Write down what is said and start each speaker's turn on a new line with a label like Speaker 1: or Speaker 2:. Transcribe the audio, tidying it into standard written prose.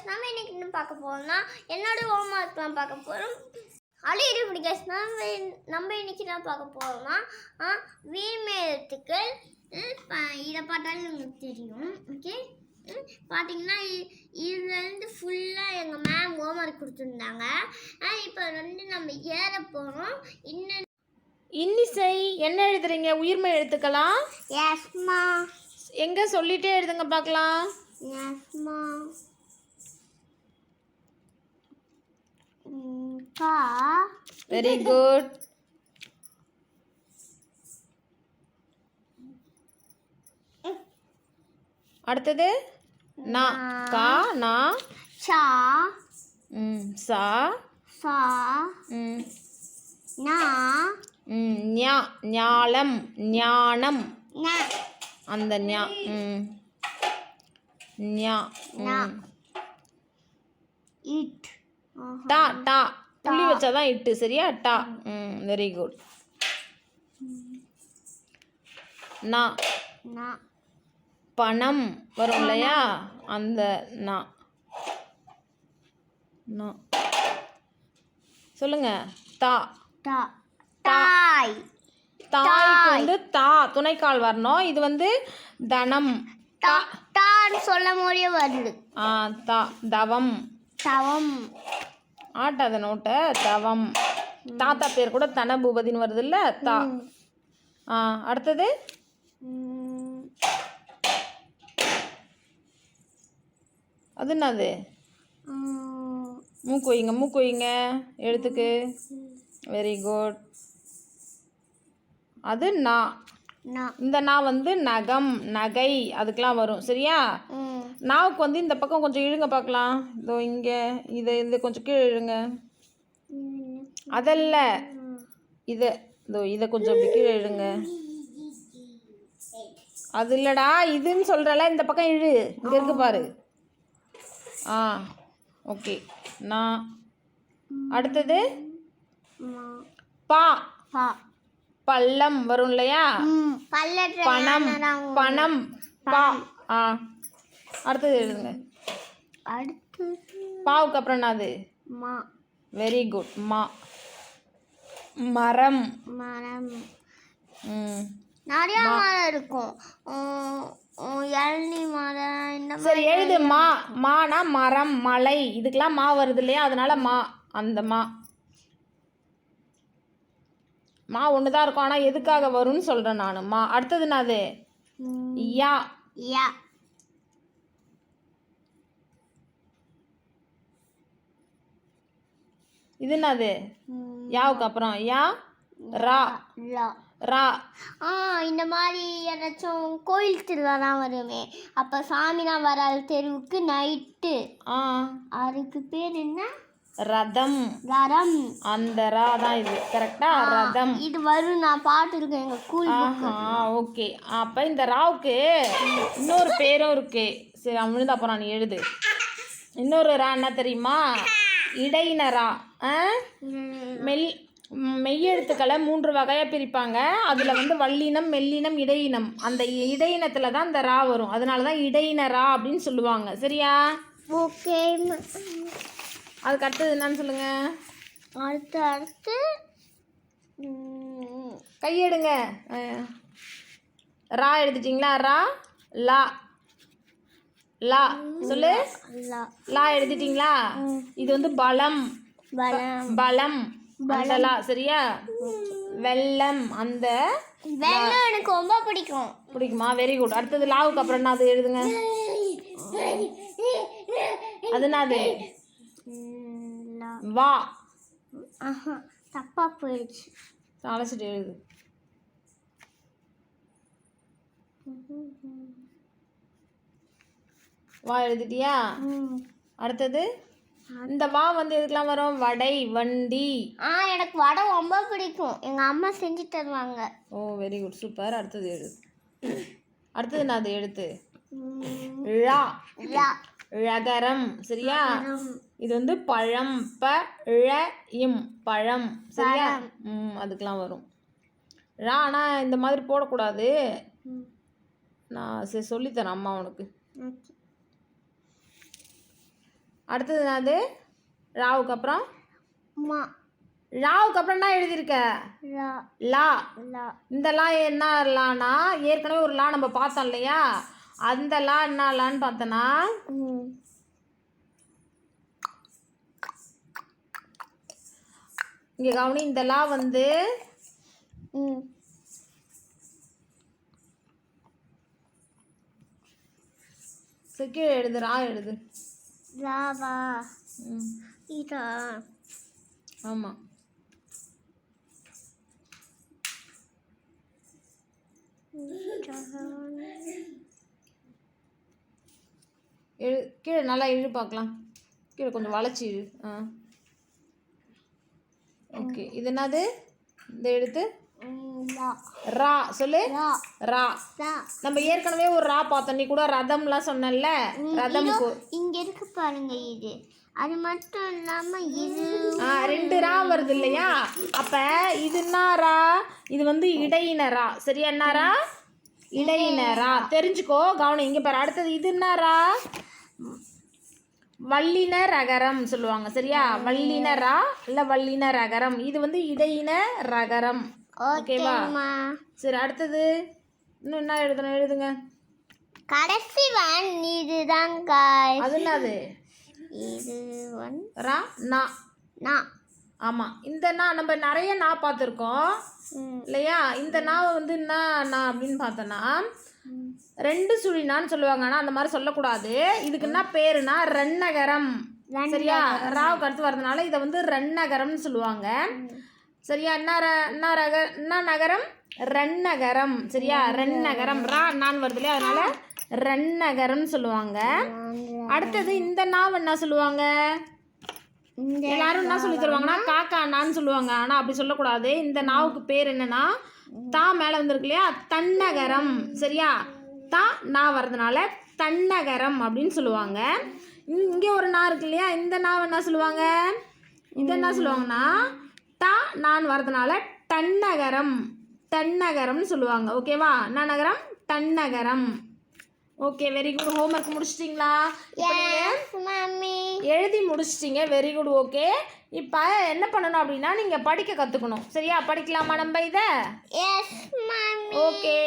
Speaker 1: Guys, நம்ம இன்னைக்கு என்ன பார்க்க போறோம்னா என்னோட ஹோம்வொர்க்லாம் பார்க்க போறோம். அழியிரு இப்படி கைஸ், நம்ம இன்னைக்கு என்ன பார்க்க போறோம்னா வீண்மை எழுத்துக்கள். இதை பார்த்தாலும் உங்களுக்கு தெரியும். ஓகே, பார்த்தீங்கன்னா இதுலேருந்து ஃபுல்லாக எங்கள் மேம் ஹோம்வொர்க் கொடுத்துருந்தாங்க. இப்போ நம்ம ஏற போகிறோம்.
Speaker 2: இன்னிசை என்ன எழுதுறீங்க? உயிர்மை எழுத்துக்களா?
Speaker 1: எஸ்மா.
Speaker 2: எங்க சொல்லிட்டே எழுதுங்க பார்க்கலாம்.
Speaker 1: எஸ்மா. கா.
Speaker 2: Very good. அடுத்தது நா. கா நா.
Speaker 1: சா.
Speaker 2: சா.
Speaker 1: சா. நா.
Speaker 2: ஞா. ஞாலம். ஞானம்.
Speaker 1: ந.
Speaker 2: அந்த ஞா. ஞா.
Speaker 1: இட்.
Speaker 2: டா. டா. புள்ளி வச்சாதான் இட்டு. சரியா? டா. Very good. நா.
Speaker 1: நா.
Speaker 2: பணம் வரும் இல்லையா? அந்த நா. நா. சொல்லுங்க. தா.
Speaker 1: தா. தாய்.
Speaker 2: தாய்க்கு வந்து தா துணைக்கால் வரணும். இது வந்து தனம்.
Speaker 1: தான் சொல்ல முடிய வருது.
Speaker 2: தா. தவம்.
Speaker 1: தவம்.
Speaker 2: ஆட்டாத நோட்டை. தவம். தாத்தா பேர் கூட தன பூபதின்னு வருது இல்லை? தா. அடுத்தது அது என்னது? மூக்கு வைங்க. மூக்கு வைங்க எழுத்துக்கு. Very good. அது நா. இந்த நா வந்து நகம் நகை அதுக்கெலாம் வரும். சரியா? நாவுக்கு வந்து இந்த பக்கம் கொஞ்சம் இழுங்க பார்க்கலாம். இதோ இங்கே இது கொஞ்சம் கீழே இழுங்க. அதல்ல, இதை கொஞ்சம் அப்படி கீழே இழுங்க. அது இல்லைடா, இதுன்னு சொல்கிறல, இந்த பக்கம் இழு. இங்கே இருக்கு பாரு. ஓகே. நான் அடுத்தது பா. பள்ளம் வரும் இல்லையா? பணம். பணம். பா. அடுத்தது எழுதுங்க. பாவுக்கு அப்புறம் என்னது? Very good. மா. மரம்.
Speaker 1: மரம். நிறைய மரம் இருக்கும். இளநீ மரம்.
Speaker 2: சரி எழுது. மா. மானா மரம் மலை இதுக்கெல்லாம் மா வருது இல்லையா? அதனால மா. அந்த மா. மா ஒன்று தான் இருக்கும். ஆனால் எதுக்காக வரும்னு சொல்கிறேன் நான். மா. அடுத்தது என்னது? யா.
Speaker 1: யா.
Speaker 2: இது என்னது? யாவுக்கு அப்புறம் யா. ரா. ரா.
Speaker 1: இந்த மாதிரி ஏதாச்சும் கோயில் திருவிழாலாம் வருமே, அப்போ சாமிலாம் வராது தெருவுக்கு நைட்டு. அதுக்கு பேர் என்ன?
Speaker 2: ரதம்.
Speaker 1: ரதம்.
Speaker 2: அந்த ரா தான் இது. கரெக்டா? ரதம்.
Speaker 1: இது வரும், நான் பார்த்துருக்கேன் எங்கள் ஸ்கூல்.
Speaker 2: ஓகே. அப்போ இந்த ராவுக்கு இன்னொரு பேரும் இருக்கு. சரி, அவனுதான் அப்புறம் நீ எழுது. இன்னொரு ரா என்ன தெரியுமா? இடையினரா. மெய்யெழுத்துக்களை 3 வகையாக பிரிப்பாங்க. அதில் வந்து வல்லினம், மெல்லினம், இடையினம். அந்த இடையினத்தில் தான் இந்த ரா வரும். அதனால தான் இடையினரா அப்படின்னு சொல்லுவாங்க. சரியா?
Speaker 1: ஓகே.
Speaker 2: அதுக்கு அடுத்தது என்னன்னு சொல்லுங்க.
Speaker 1: அடுத்து
Speaker 2: கையெடுங்க. ரா எழுதிட்டிங்களா? ரா. லா. லா சொல்லு. லா எழுதிட்டிங்களா? இது வந்து பலம். பலம். அந்த லா. சரியா? வெள்ளம். அந்த
Speaker 1: வெள்ளம் எனக்கு ரொம்ப பிடிக்கும்.
Speaker 2: பிடிக்குமா? Very good. அடுத்தது லாவுக்கு அப்புறம் என்ன? அது எழுதுங்க. அது என்னது? வா.
Speaker 1: தப்பா போயிடுச்சு.
Speaker 2: அழைச்சிட்டு எழுது. வா எழுதிட்டியா? அடுத்தது இந்த வா வந்து எதுக்கெல்லாம் வரும்? வடை, வண்டி.
Speaker 1: எனக்கு வடை ரொம்ப பிடிக்கும். எங்கள் அம்மா செஞ்சு தருவாங்க.
Speaker 2: ஓ வெரி குட், சூப்பர். அடுத்தது எழுது. அடுத்தது நான் அது எழுத்து. ழா. ழகரம். சரியா? இது வந்து பழம். பழம். பழம். சரியா? அதுக்கெலாம் வரும் ழா. ஆனால் இந்த மாதிரி போடக்கூடாது. நான் சரி சொல்லித்தரேன் அம்மா உனக்கு. அடுத்தது என்னது? ராவுக்கு அப்புறம்
Speaker 1: மா
Speaker 2: ராவுக்கு அப்புறம் என்ன எழுதியிருக்க?
Speaker 1: லா
Speaker 2: லா.
Speaker 1: லா
Speaker 2: இந்த லா என்ன லானா ஏற்கனவே ஒரு லா நம்ம பார்த்தோம் இல்லையா? அந்த லா என்ன லான்னு பார்த்தோன்னா இங்கே கவனி, இந்த லா வந்து கீழே எழுது, ரா எழுது.
Speaker 1: ராவா இதா
Speaker 2: ஆமாம். கீழே நல்லா இழு பார்க்கலாம். கீழே கொஞ்சம் வளைச்சி இழு. ஓகே. இது என்னது? இந்த எழுத்து ரா. சொல்லு. ரா. நம்ம ஏற்கனவே ஒரு ரா பார்த்தோம். நீ கூட ரதம்லாம் சொன்னல. ரதம்க்கு
Speaker 1: இங்க இருக்கு பாருங்க. இது அது மட்டும் இல்லாம இது
Speaker 2: 2 ரா வருது இல்லையா? அப்ப இது என்ன ரா? இது வந்து இடையின ரா. சரியா? என்ன ரா? இடையின ரா. தெரிஞ்சுக்கோ. கவனம் இங்க பாரு. அடுத்தது இது என்ன ரா? வல்லின ரகரம் சொல்லுவாங்க. சரியா? வல்லின ரா இல்ல வல்லின ரகரம். இது வந்து இடையின ரகரம். ஓகேவா? சரி, அடுத்தது இன்னும் என்ன எழுதணும்? எழுதுங்க.
Speaker 1: கடைசி ஒன் இதுதான் गाइस.
Speaker 2: அது என்னது?
Speaker 1: இது ஒன்
Speaker 2: ரா நா.
Speaker 1: நா.
Speaker 2: ஆமா. இந்த நா நம்ம நிறைய நா பார்த்துருக்கோம் இல்லையா? இந்த நாவை வந்து என்ன நா அப்படின்னு பார்த்தோன்னா 2 சுழினான்னு சொல்லுவாங்க. ஆனால் அந்த மாதிரி சொல்லக்கூடாது. இதுக்கு என்ன பேருனா ரன்னகரம். சரியா? ராவுக்கு அடுத்து வரதுனால இதை வந்து ரன்னகரம்னு சொல்லுவாங்க. சரியா? என்ன நகரம்? ரன்னகரம். சரியா? ரன்னகரம். ரா நான் வருது இல்லையா? அதனால ரன்னகரம் சொல்லுவாங்க. அடுத்தது இந்த நாவ் என்ன சொல்லுவாங்க? எல்லாரும் என்ன சொல்லி தருவாங்கன்னா காக்கா நான்னு சொல்லுவாங்க. ஆனால் அப்படி சொல்லக்கூடாது. இந்த நாவுக்கு பேர் என்னன்னா தா மேலே வந்துருக்கு இல்லையா? தன்னகரம். சரியா? தா நா வர்றதுனால தன்னகரம் அப்படின்னு சொல்லுவாங்க. இங்கே ஒரு நா இருக்கு இல்லையா? இந்த நாவை என்ன சொல்லுவாங்க? இது என்ன சொல்லுவாங்கன்னா தா நான் வர்றதுனால தன்னகரம். தன்னகரம்னு சொல்லுவாங்க. ஓகேவா? என்ன நகரம்? தன்னகரம். Okay, very good. ஹோம்ஒர்க் முடிச்சிட்டிங்களா? எழுதி முடிச்சிட்டிங்க. Very good. ஓகே, இப்போ என்ன பண்ணணும் அப்படின்னா நீங்கள் படிக்க கற்றுக்கணும். சரியா? படிக்கலாமா நம்ம இதை?
Speaker 1: S mummy.
Speaker 2: ஓகே.